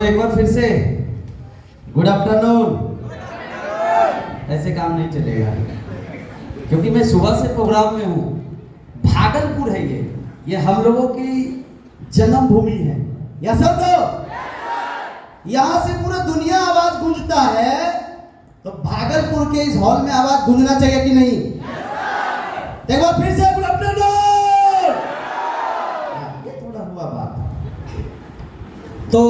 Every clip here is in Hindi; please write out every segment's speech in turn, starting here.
एक बार फिर से गुड आफ्टरनून। ऐसे काम नहीं चलेगा क्योंकि मैं सुबह से प्रोग्राम में हूँ। भागलपुर है ये हम लोगों की जन्मभूमि है। या सब लोग यहाँ से पूरा दुनिया आवाज गूंजता है, तो भागलपुर के इस हॉल में आवाज गूंजना चाहिए कि नहीं? एक बार फिर से गुड आफ्टरनून। ये थोड़ा हुआ बात। तो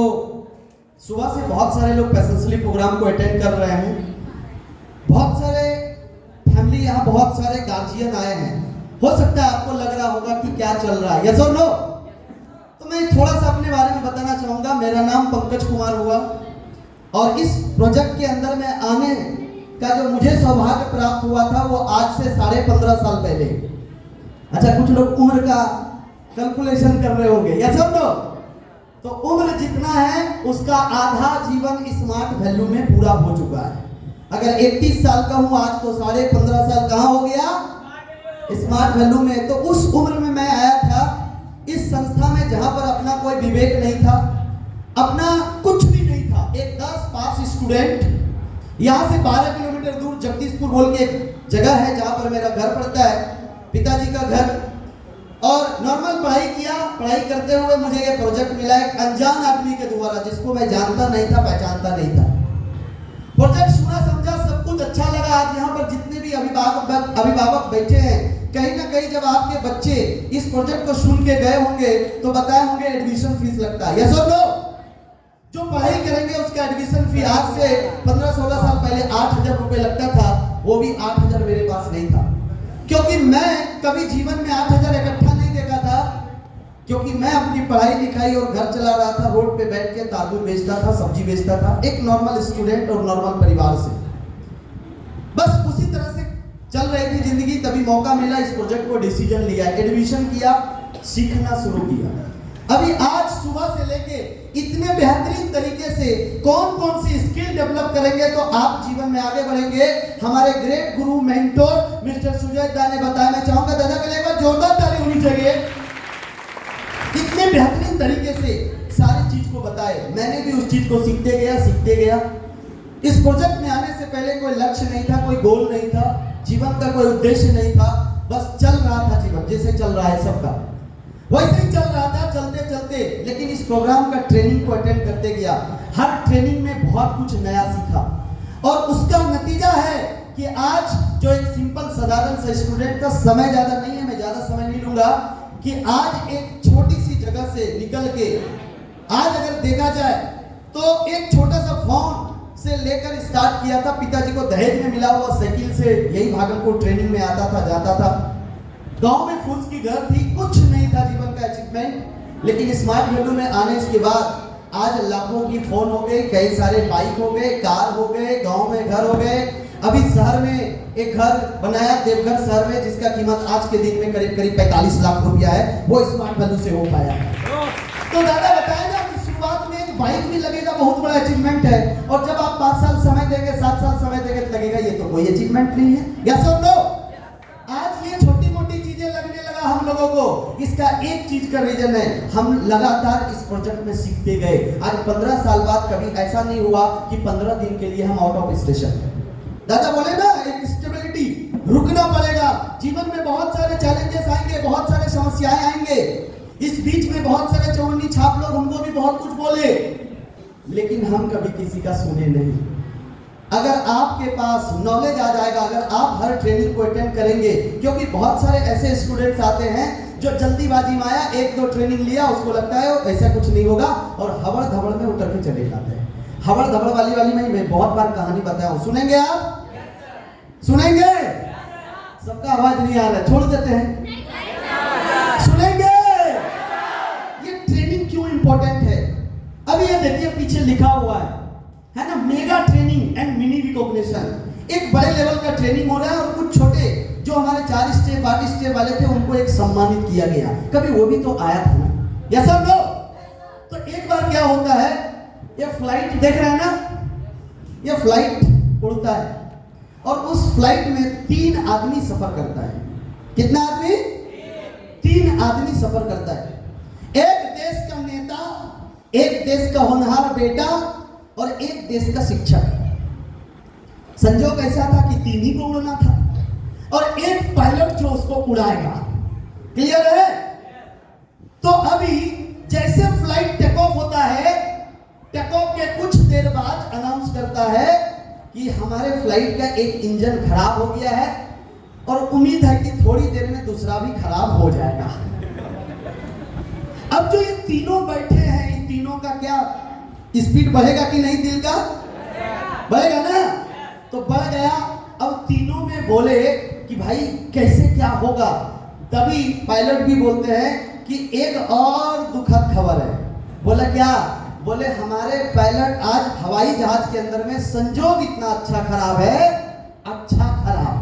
सुबह से बहुत सारे लोग पैसेंसली प्रोग्राम को अटेंड कर रहे हैं। बहुत सारे फैमिली यहाँ, बहुत सारे गार्जियन आए हैं। हो सकता है आपको लग रहा होगा कि क्या चल रहा है, यस और नो? तो मैं थोड़ा सा अपने बारे में बताना चाहूंगा। मेरा नाम पंकज कुमार हुआ और इस प्रोजेक्ट के अंदर में आने का जो मुझे सौभाग्य प्राप्त हुआ था वो आज से 15.5 साल पहले। अच्छा, कुछ लोग उम्र का कैलकुलेशन कर रहे होंगे, यस और नो? तो उम्र जितना है उसका आधा जीवन स्मार्ट वैल्यू में पूरा हो चुका है। अगर 31 साल का हूं आज, तो 15.5 साल कहां हो गया? स्मार्ट वैल्यू में। तो उस उम्र में मैं आया था इस संस्था में जहां पर अपना कोई विवेक नहीं था, अपना कुछ भी नहीं था। एक 10 पास स्टूडेंट। यहां से 12 किलोमीटर दूर जगदीशपुर बोल के एक जगह है जहां पर मेरा घर पड़ता है, पिताजी का घर। और नॉर्मल पढ़ाई किया। पढ़ाई करते हुए मुझे ये प्रोजेक्ट मिला एक अनजान आदमी के द्वारा, जिसको मैं जानता नहीं था, पहचानता नहीं था। प्रोजेक्ट सुना, समझा, सब कुछ अच्छा लगा। आज यहाँ पर जितने भी अभिभावक बैठे हैं, कहीं ना कहीं जब आपके बच्चे इस प्रोजेक्ट को सुन के गए होंगे तो बताए होंगे एडमिशन फीस लगता है, यस और नो? जो पढ़ाई करेंगे उसका एडमिशन फी आज से 15-16 साल पहले 8,000 रुपए लगता था। वो भी 8,000 मेरे पास नहीं था, क्योंकि मैं कभी जीवन में 8,000 इकट्ठा नहीं देखा था। क्योंकि मैं अपनी पढ़ाई लिखाई और घर चला रहा था, रोड पे बैठ के तारबूज बेचता था, सब्जी बेचता था, एक नॉर्मल स्टूडेंट और नॉर्मल परिवार से। बस उसी तरह से चल रही थी जिंदगी। तभी मौका मिला, इस प्रोजेक्ट को डिसीजन लिया, एडमिशन किया, सीखना शुरू किया। अभी आज सुबह से लेके इतने बेहतरीन तरीके से कौन कौन सी स्किल डेवलप करेंगे तो आप जीवन में आगे बढ़ेंगे, हमारे ग्रेट गुरु मेंटोर मिस्टर सुजय दा ने बताया। मैं चाहूंगा दादा के लिए एक बार जोरदार ताली होनी चाहिए। इतने बेहतरीन तरीके से सारी चीज को बताए। मैंने भी उस चीज को सीखते गया। इस प्रोजेक्ट में आने से पहले कोई लक्ष्य नहीं था, कोई गोल नहीं था, जीवन का कोई उद्देश्य नहीं था। बस चल रहा था जीवन, जैसे चल रहा है सबका वैसे ही चल रहा था, चलते चलते। लेकिन इस प्रोग्राम का ट्रेनिंग को अटेंड करते गया। हर ट्रेनिंग में बहुत कुछ नया सीखा और उसका नतीजा है कि आज जो एक सिंपल साधारण सा स्टूडेंट का, समय ज्यादा नहीं है, मैं ज्यादा समय नहीं लूंगा, कि आज एक छोटी सी जगह से निकल के आज अगर देखा जाए तो एक छोटा सा फोन से लेकर स्टार्ट किया था। पिताजी को दहेज में मिला हुआ साइकिल से यही भागलपुर ट्रेनिंग में आता था, जाता था। गांव में फूस की घर थी, कुछ नहीं था जीवन का अचीवमेंट। लेकिन स्मार्ट वैल्यू में आने के बाद आज लाखों की फोन हो गए, कई सारे बाइक हो गए, कार हो गए, गांव में घर हो गए। अभी शहर में एक घर बनाया देवघर शहर में, जिसका कीमत आज के दिन में करीब 45 लाख रुपया है। वो स्मार्ट वैल्यू से हो पाया। तो दादा बताए ना कि शुरुआत में एक बाइक भी लगेगा बहुत बड़ा अचीवमेंट है, और जब आप 5 साल समय देंगे, 7 साल समय देंगे तो लगेगा ये तो कोई अचीवमेंट नहीं है, यस और नो? आज ये छोटी मोटी चीजें लगने लगा हम लोगों को। इसका एक चीज का रीजन है, हम लगातार इस प्रोजेक्ट में सीखते गए। आज 15 साल बाद कभी ऐसा नहीं हुआ कि 15 दिन के लिए हम आउट ऑफ स्टेशन। दादा बोले ना, एक स्टेबिलिटी, रुकना पड़ेगा। जीवन में बहुत सारे चैलेंजेस आएंगे, बहुत सारे समस्याएं आएंगे। इस बीच में बहुत सारे चौनी छाप लोग हमको भी बहुत कुछ बोले, लेकिन हम कभी किसी का सुने नहीं। अगर आपके पास नॉलेज आ जाएगा, अगर आप हर ट्रेनिंग को अटेंड करेंगे, क्योंकि बहुत सारे ऐसे स्टूडेंट्स आते हैं जो जल्दीबाजी में आया, 1-2 ट्रेनिंग लिया, उसको लगता है ऐसा कुछ नहीं होगा और हवड़ धवड़ में उतर के चले जाते हैं। हवड़ धवड़ वाली मैं बहुत बार कहानी बताया हूं, सुनेंगे आप? सुनेंगे? सबका आवाज नहीं आ रहा है, छोड़ देते हैं। सुनेंगे? ये ट्रेनिंग क्यों इंपॉर्टेंट है? अभी ये देखिए पीछे लिखा हुआ है ना, mega training and mini recognition. एक बड़े लेवल का ट्रेनिंग हो रहा है और कुछ छोटे जो हमारे 4 स्टेप 8 स्टेप वाले थे उनको एक सम्मानित किया गया। कभी वो भी तो आया था ना, यस और नो? तो एक बार क्या होता है, ये फ्लाइट देख रहे हैं ना, ये फ्लाइट उड़ता है और उस फ्लाइट में 3 आदमी सफर करता है। कितना आदमी? 3 आदमी सफर करता है। एक देश का नेता एक देश का होनहार बेटा और एक देश का शिक्षक। संजोग ऐसा था कि 3 ही को उड़ना था और एक पायलट जो उसको उड़ाएगा। क्लियर है? तो अभी जैसे फ्लाइट टेक ऑफ होता है, टेक ऑफ के कुछ देर बाद अनाउंस करता है कि हमारे फ्लाइट का एक इंजन खराब हो गया है और उम्मीद है कि थोड़ी देर में दूसरा भी खराब हो जाएगा। अब जो ये तीनों बैठे हैं, इन तीनों का क्या स्पीड बढ़ेगा कि नहीं? दिल का बढ़ेगा ना? तो बढ़ गया। अब तीनों में बोले कि भाई कैसे क्या होगा। तभी पायलट भी बोलते हैं कि एक और दुखद खबर है। बोला क्या? बोले हमारे पायलट आज हवाई जहाज के अंदर में संजोग इतना अच्छा खराब है, अच्छा खराब,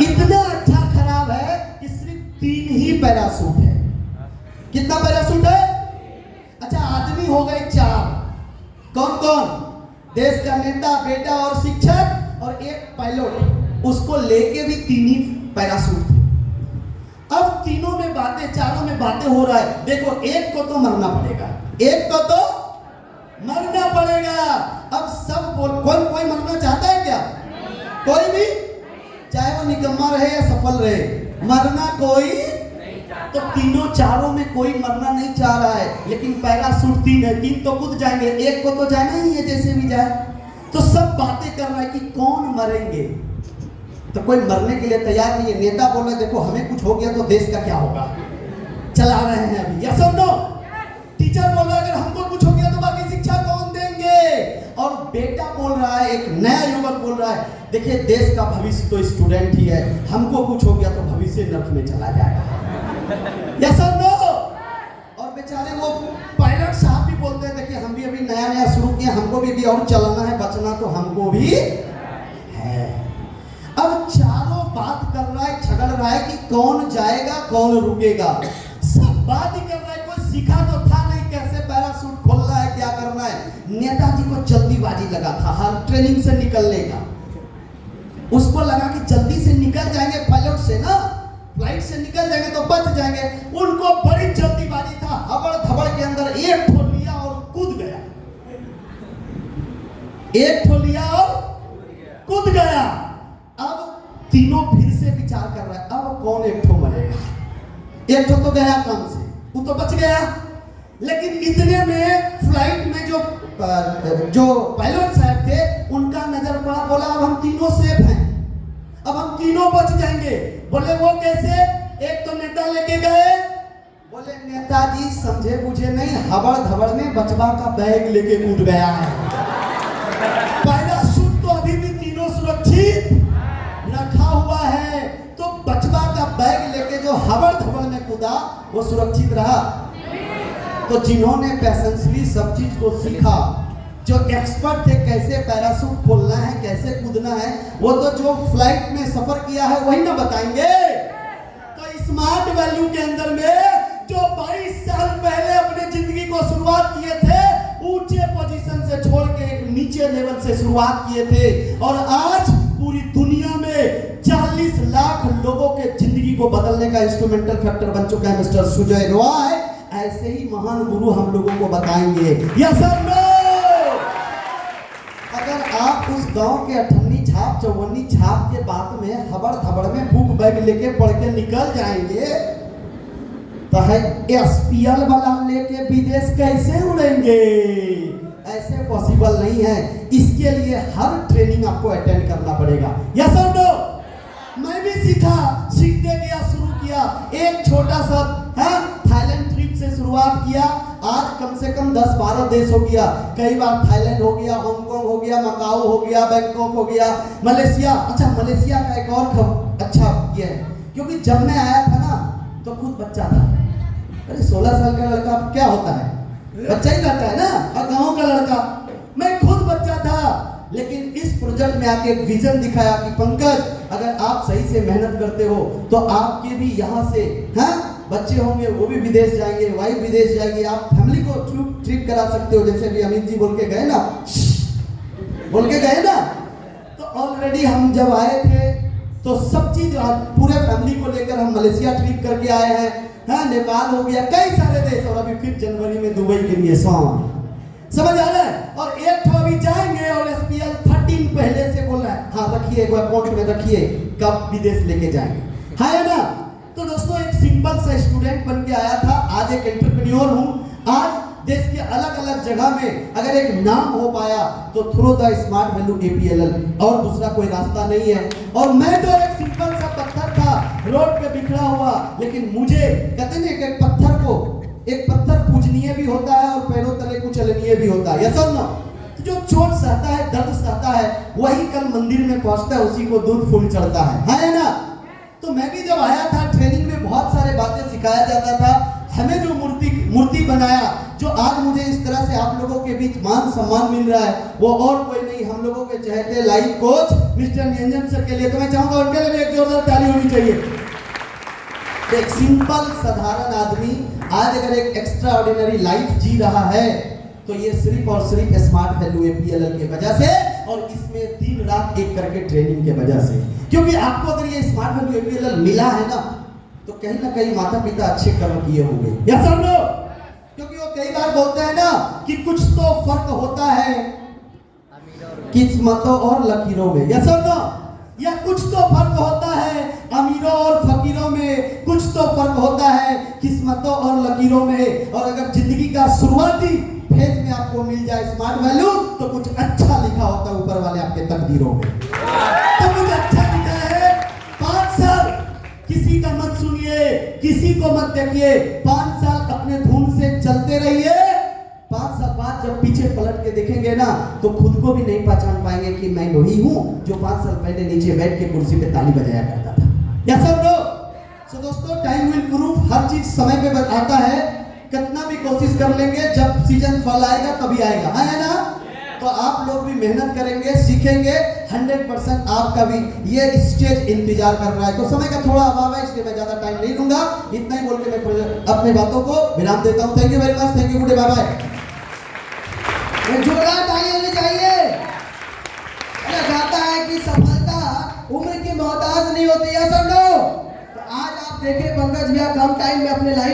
इतना अच्छा खराब है कि सिर्फ 3 ही पैराशूट है। कितना पैराशूट है? अच्छा, आदमी हो गए 4। कौन कौन? देश का नेता, बेटा और शिक्षक और एक पायलट। उसको लेके भी 3 ही पैराशूट थे। अब तीनों में बातें, चारों में बातें हो रहा है। देखो, एक को तो मरना पड़ेगा, एक को तो मरना पड़ेगा। अब सब कोई मरना चाहता है क्या? कोई भी, चाहे वो निकम्मा रहे या सफल रहे, मरना कोई। तो तीनों चारों में कोई मरना नहीं चाह रहा है, लेकिन पैराशूट 3 है, 3 तो कूद जाएंगे, एक को तो जाना ही है जैसे भी जाए। तो सब बातें कर रहा है कि कौन मरेंगे। तो कोई मरने के लिए तैयार नहीं है। नेता बोल रहे देखो हमें कुछ हो गया तो देश का क्या होगा, चला रहे हैं अभी, यस और नो। टीचर बोल रहा है अगर हमको कुछ हो गया तो बाकी शिक्षा कौन देंगे। और बेटा बोल रहा है, एक नया युवक बोल रहा है देखिए देश का भविष्य तो स्टूडेंट ही है, हमको कुछ हो गया तो भविष्य नर्क में चला जाएगा, यस और नो। और बेचारे वो पायलट साहब भी बोलते हैं देखिए हम भी अभी नया नया शुरू किए, हमको भी और चलाना है, बचना तो हमको भी है। अब चारों बात कर रहा है, झगड़ रहा है कि कौन जाएगा कौन रुकेगा। सब बात ही कर रहा है, कोई सीखा तो था नहीं कैसे पैराशूट खोलना है, क्या करना है। नेताजी को जल्दीबाजी लगा था हर ट्रेनिंग से निकलने का। उसको लगा कि जल्दी से निकल जाएंगे पायलट से ना, फ्लाइट से निकल जाएंगे तो बच जाएंगे। उनको बड़ी जल्दीबाजी था, हबड़ धबड़ के अंदर एक ठो लिया और कूद गया, एक ठो लिया और कूद गया। अब तीनों फिर से विचार कर रहा है अब कौन एक ठो मरेगा। एक ठो तो गया काम से, वो तो बच गया। लेकिन इतने में फ्लाइट में जो पायलट साहब थे उनका नजर पड़ा, बोला अब हम तीनों सेफ हैं, अब हम तीनों बच जाएंगे। बोले वो कैसे? एक तो नेता लेके गए। बोले नेताजी समझे बुझे नहीं, हबड़ धबड़ में बचवा का बैग लेके कूद गया है। पैराशूट तो अभी भी तीनों सुरक्षित रखा हुआ है, तो बचवा का बैग लेके जो हबड़ धबड़ में कूदा वो सुरक्षित रहा। तो जिन्होंने पैसेंसली सब चीज को सीखा, जो एक्सपर्ट थे कैसे पैराशूट खोलना है, कैसे कूदना है, वो तो जो फ्लाइट में सफर किया है वही ना बताएंगे। तो स्मार्ट वैल्यू के अंदर में जो 22 साल पहले अपने जिंदगी को शुरुआत किए थे, ऊंचे पोजीशन से छोड़ के एक नीचे लेवल से शुरुआत किए थे, और आज पूरी दुनिया में 40 लाख लोगों के जिंदगी को बदलने का इंस्ट्रूमेंटल फैक्टर बन चुका है मिस्टर सुजय रॉय। ऐसे ही महान गुरु हम लोगों को बताएंगे, यस और नो। अगर आप उस गांव के 58 छाप 54 छाप के बात में हबड़ धबड़ में बुक बैग लेके पढ़ के निकल जाएंगे, तो है एसपीएल वाला लेके विदेश कैसे उड़ेंगे? ऐसे पॉसिबल नहीं है। इसके लिए हर ट्रेनिंग आपको अटेंड करना पड़ेगा, यस और नो। मैं भी सीखा, सीखते गया, शुरू किया। एक छोटा सा थाईलैंड ट्रिप से शुरुआत किया, आज कम से कम 10-12 देश हो गया। कई बार थाईलैंड हो गया, हांगकांग हो गया, मकाऊ हो गया, बैंकॉक हो गया, मलेशिया। अच्छा, मलेशिया का एक और अच्छा ये है, क्योंकि जब मैं आया था ना तो खुद बच्चा था। अरे 16 साल का लड़का क्या होता है, बच्चा ही रहता है ना, और गाँव का लड़का। मैं खुद बच्चा था, लेकिन इस प्रोजेक्ट में आके एक विजन दिखाया कि पंकज अगर आप सही से मेहनत करते हो तो आपके भी यहाँ से बच्चे होंगे, वो भी विदेश जाएंगे, वाइफ विदेश जाएगी, आप फैमिली को ट्रिप करा सकते हो। जैसे भी अमित जी बोल के गए ना, तो ऑलरेडी हम जब आए थे तो सब चीज पूरे फैमिली को लेकर हम मलेशिया ट्रिप करके आए हैं, हाँ, नेपाल हो गया, कई सारे देश, और अभी फिर जनवरी में दुबई के लिए सॉन्ग, समझ आ रहा है। और एक ठो अभी जाएंगे और SPL 13 पहले से बोल रहा है, हाँ रखिए अकाउंट में रखिए, कब विदेश लेके जाएंगे, हाँ है ना। तो दोस्तों एक सिंपल सा स्टूडेंट बन के आया था, आज एक एंटरप्रेन्योर हूं। आज देश के अलग अलग जगह में अगर एक नाम हो पाया तो through the smart value APLL, और दूसरा कोई रास्ता नहीं है। और मैं तो एक सिंपल सा पत्थर था, रोड पे बिखरा हुआ, लेकिन मुझे कहते हैं कि एक पत्थर पूजनीय भी होता है और पैरों तले कुचलनीय भी होता है, यस और नो। जो चोट सहता है, दर्द सहता है, वही कल मंदिर में पहुंचता है, उसी को दूध फूल चढ़ता है ना। तो मैं भी जब आया था ट्रेनिंग में बहुत सारे बातें सिखाया जाता था, हमें जो मूर्ति बनाया, जो आज मुझे इस तरह से आप लोगों के बीच मान सम्मान मिल रहा है, वो और कोई नहीं, हम लोगों के चहेते life coach mister Niranjan sir के लिए। तो मैं चाहूंगा उनके लिए भी एक जोरदार ताली होनी चाहिए। एक सिंपल साधारण आदमी आज अगर एक एक्स्ट्रा ऑर्डिनरी लाइफ जी रहा है तो ये सिर्फ और सिर्फ स्मार्ट वैल्यू APLL की वजह से, और इसमें दिन रात एक करके ट्रेनिंग के वजह से। क्योंकि आपको अगर ये स्मार्ट वैल्यू APLL मिला है ना, तो कहीं ना कहीं माता पिता अच्छे कर्म किए होंगे, या समझो। क्योंकि वो कई बार बोलते हैं ना कि कुछ तो फर्क होता है किस्मतों और लकीरों में, या समझो, या कुछ तो फर्क होता है अमीरों और फकीरों में, कुछ तो फर्क होता है किस्मतों और लकीरों में। और अगर जिंदगी का शुरुआती फेज में आपको मिल जाए स्मार्ट वैल्यू, तो कुछ अच्छा लिखा होता है ऊपर वाले आपके तकदीरों में, तो कुछ अच्छा लिखा है। 5 साल किसी का मत सुनिए, किसी को मत देखिए, 5 साल अपने धुन से चलते रहिए। 5 साल बाद जब पीछे पलट के देखेंगे ना, तो खुद को भी नहीं पहचान पाएंगे कि मैं वही हूँ जो 5 साल पहले नीचे बैठ के कुर्सी पे ताली बजाया करता था, या सब लोग। सो दोस्तों टाइम विल प्रूफ, हर चीज समय पे आता है, कितना भी कोशिश कर लेंगे, जब सीजन फल आएगा तभी आएगा, है ना। तो आप लोग भी मेहनत करेंगे, सीखेंगे, 100% आपका भी ये स्टेज इंतजार कर रहा है। तो समय का थोड़ा अभाव है, इसलिए मैं ज्यादा टाइम नहीं लूंगा, इतना ही बोल के मैं अपने बातों को विराम देता हूँ। Thank you very much, thank you, good day, bye bye. जोरदार ताली होनी चाहिए। अरे कहता है कि सफलता उम्र की मोहताज नहीं होती है, सब लोग। तो आज आप देखें पंकज भैया कम टाइम में अपने लाइफ